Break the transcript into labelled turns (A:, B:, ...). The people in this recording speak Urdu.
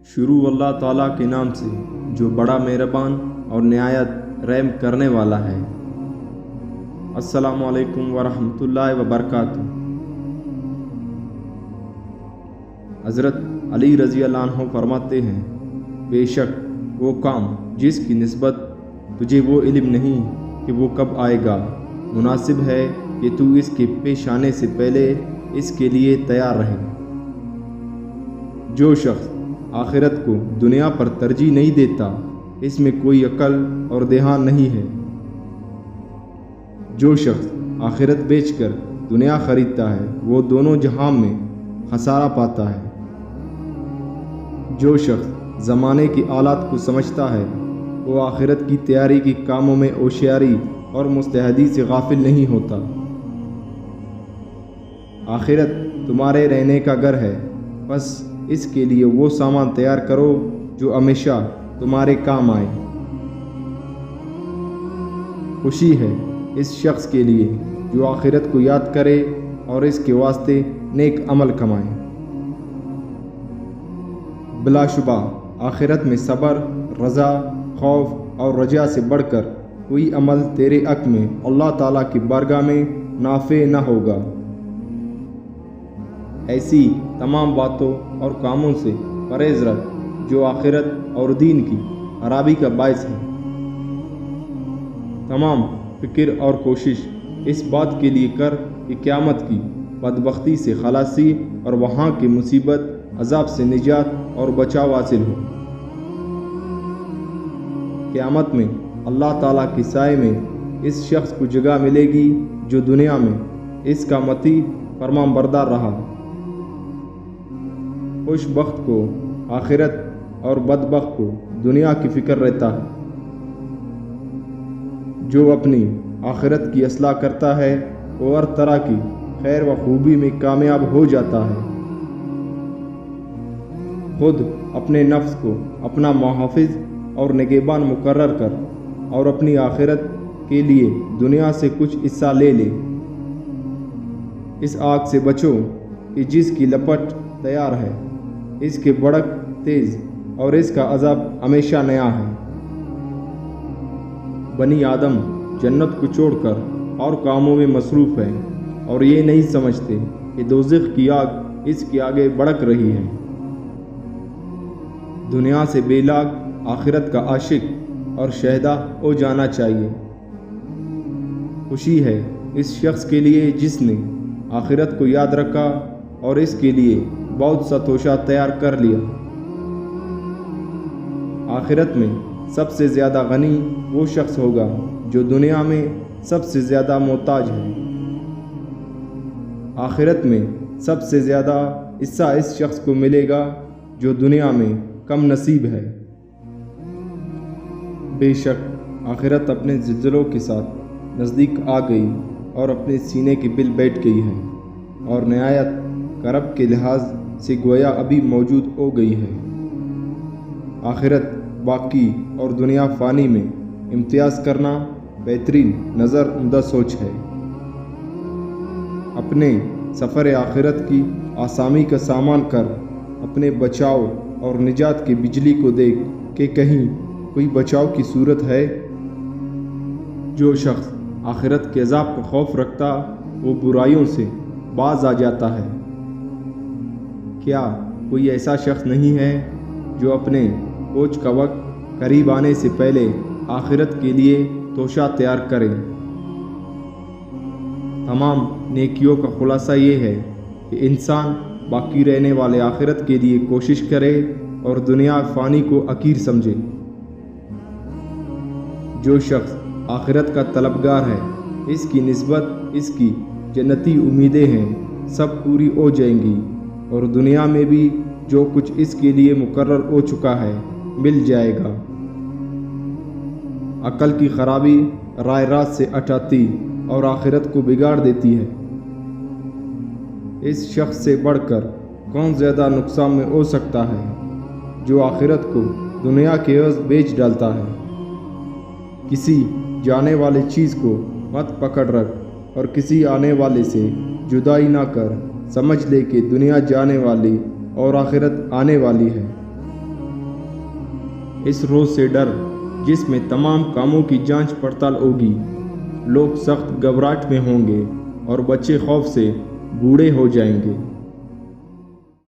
A: شروع اللہ تعالیٰ کے نام سے جو بڑا مہربان اور نہایت رحم کرنے والا ہے۔ السلام علیکم ورحمۃ اللہ وبرکاتہ۔ حضرت علی رضی اللہ عنہ فرماتے ہیں، بے شک وہ کام جس کی نسبت تجھے وہ علم نہیں کہ وہ کب آئے گا، مناسب ہے کہ تو اس کے پیش آنے سے پہلے اس کے لیے تیار رہے۔ جو شخص آخرت کو دنیا پر ترجیح نہیں دیتا، اس میں کوئی عقل اور دھیان نہیں ہے۔ جو شخص آخرت بیچ کر دنیا خریدتا ہے، وہ دونوں جہاں میں خسارہ پاتا ہے۔ جو شخص زمانے کی آلات کو سمجھتا ہے، وہ آخرت کی تیاری کے کاموں میں ہوشیاری اور مستعدی سے غافل نہیں ہوتا۔ آخرت تمہارے رہنے کا گھر ہے، بس اس کے لیے وہ سامان تیار کرو جو ہمیشہ تمہارے کام آئے۔ خوشی ہے اس شخص کے لیے جو آخرت کو یاد کرے اور اس کے واسطے نیک عمل کمائے۔ بلا شبہ آخرت میں صبر، رضا، خوف اور رجا سے بڑھ کر کوئی عمل تیرے حق میں اللہ تعالیٰ کی بارگاہ میں نافع نہ ہوگا۔ ایسی تمام باتوں اور کاموں سے پرہیز رکھ جو آخرت اور دین کی خرابی کا باعث ہے۔ تمام فکر اور کوشش اس بات کے لیے کر کہ قیامت کی بدبختی سے خلاصی اور وہاں کی مصیبت عذاب سے نجات اور بچاؤ حاصل ہو۔ قیامت میں اللہ تعالیٰ کے سائے میں اس شخص کو جگہ ملے گی جو دنیا میں اس کا مطیع فرمان بردار رہا۔ خوش بخت کو آخرت اور بدبخت کو دنیا کی فکر رہتا ہے۔ جو اپنی آخرت کی اصلاح کرتا ہے وہ ہر طرح کی خیر و خوبی میں کامیاب ہو جاتا ہے۔ خود اپنے نفس کو اپنا محافظ اور نگہبان مقرر کر اور اپنی آخرت کے لیے دنیا سے کچھ حصہ لے لے۔ اس آگ سے بچو کہ جس کی لپٹ تیار ہے، اس کے بھڑک تیز اور اس کا عذاب ہمیشہ نیا ہے۔ بنی آدم جنت کو چھوڑ کر اور کاموں میں مصروف ہے اور یہ نہیں سمجھتے کہ دوزخ کی آگ اس کے آگے بھڑک رہی ہے۔ دنیا سے بے لاگ آخرت کا عاشق اور شہدا ہو جانا چاہیے۔ خوشی ہے اس شخص کے لیے جس نے آخرت کو یاد رکھا اور اس کے لیے بہت سا توشہ تیار کر لیا۔ آخرت میں سب سے زیادہ غنی وہ شخص ہوگا جو دنیا میں سب سے زیادہ محتاج ہے۔ آخرت میں سب سے زیادہ حصہ اس شخص کو ملے گا جو دنیا میں کم نصیب ہے۔ بے شک آخرت اپنے زلزلوں کے ساتھ نزدیک آ گئی اور اپنے سینے کی بل بیٹھ گئی ہے اور نہایت قرب کے لحاظ سے گویا ابھی موجود ہو گئی ہے۔ آخرت باقی اور دنیا فانی میں امتیاز کرنا بہترین نظر عمدہ سوچ ہے۔ اپنے سفر آخرت کی آسامی کا سامان کر اپنے بچاؤ اور نجات کی بجلی کو دیکھ کہ کہیں کوئی بچاؤ کی صورت ہے۔ جو شخص آخرت کے عذاب کا خوف رکھتا وہ برائیوں سے باز آ جاتا ہے۔ کیا کوئی ایسا شخص نہیں ہے جو اپنے کوچ کا وقت قریب آنے سے پہلے آخرت کے لیے توشہ تیار کرے؟ تمام نیکیوں کا خلاصہ یہ ہے کہ انسان باقی رہنے والے آخرت کے لیے کوشش کرے اور دنیا فانی کو حقیر سمجھے۔ جو شخص آخرت کا طلبگار ہے، اس کی نسبت اس کی جنتی امیدیں ہیں سب پوری ہو جائیں گی اور دنیا میں بھی جو کچھ اس کے لیے مقرر ہو چکا ہے مل جائے گا۔ عقل کی خرابی رائے راست سے ہٹاتی اور آخرت کو بگاڑ دیتی ہے۔ اس شخص سے بڑھ کر کون زیادہ نقصان میں ہو سکتا ہے جو آخرت کو دنیا کے عوض بیچ ڈالتا ہے۔ کسی جانے والی چیز کو مت پکڑ رکھ اور کسی آنے والے سے جدائی نہ کر، سمجھ لے کہ دنیا جانے والی اور آخرت آنے والی ہے۔ اس روز سے ڈر جس میں تمام کاموں کی جانچ پڑتال ہوگی۔ لوگ سخت گھبراہٹ میں ہوں گے اور بچے خوف سے بوڑھے ہو جائیں گے۔